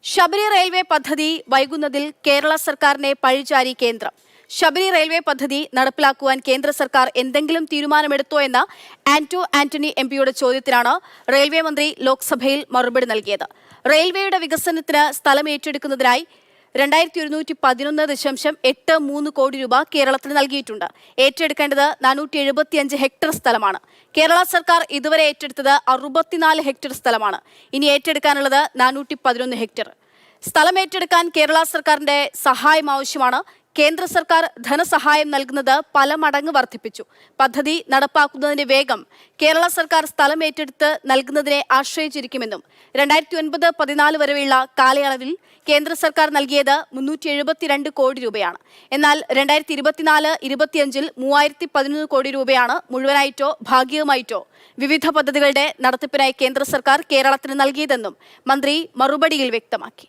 Sabari railway പദ്ധതി വൈകുന്നതിൽ കേരള സർക്കാരിനെ പഴിചാരി കേന്ദ്രം. ശബരി റെയിൽവേ പദ്ധതി നടപ്പിലാക്കുവാൻ കേന്ദ്ര സർക്കാർ എന്തെങ്കിലും തീരുമാനമെടുത്തോ എന്ന ആന്റണി എംപിയുടെ ചോദ്യത്തിനാണ് റെയിൽവേ മന്ത്രി ലോക്സഭയിൽ മറുപടി നൽകിയത്. റെയിൽവേയുടെ വികസനത്തിന് സ്ഥലം ഏറ്റെടുക്കുന്നതിനായി 2111.83 കോടി രൂപ കേരളത്തിന് നൽകിയിട്ടുണ്ട്. ഏറ്റെടുക്കേണ്ടത് 475 ഹെക്ടർ സ്ഥലമാണ്. കേരള സർക്കാർ ഇതുവരെ ഏറ്റെടുത്തത് 64 ഹെക്ടർ സ്ഥലമാണ്. ഇനി ഏറ്റെടുക്കാനുള്ളത് 411 ഹെക്ടർ. സ്ഥലം ഏറ്റെടുക്കാൻ കേരള സർക്കാരിന്റെ സഹായം ആവശ്യമാണ്. കേന്ദ്ര സർക്കാർ ധനസഹായം നൽകുന്നത് പല മടങ്ങ് വർദ്ധിപ്പിച്ചു. പദ്ധതി നടപ്പാക്കുന്നതിന്റെ വേഗം കേരള സർക്കാർ സ്ഥലം ഏറ്റെടുത്ത് നൽകുന്നതിനെ ആശ്രയിച്ചിരിക്കുമെന്നും 2009-14 വരെയുള്ള കാലയളവിൽ കേന്ദ്ര സർക്കാർ നൽകിയത് 372 കോടി രൂപയാണ്. എന്നാൽ 2024-25 3011 കോടി രൂപയാണ് മുഴുവനായിട്ടോ ഭാഗികമായിട്ടോ വിവിധ പദ്ധതികളുടെ നടത്തിപ്പിനായി കേന്ദ്ര സർക്കാർ കേരളത്തിന് നൽകിയതെന്നും മന്ത്രി മറുപടിയിൽ വ്യക്തമാക്കി.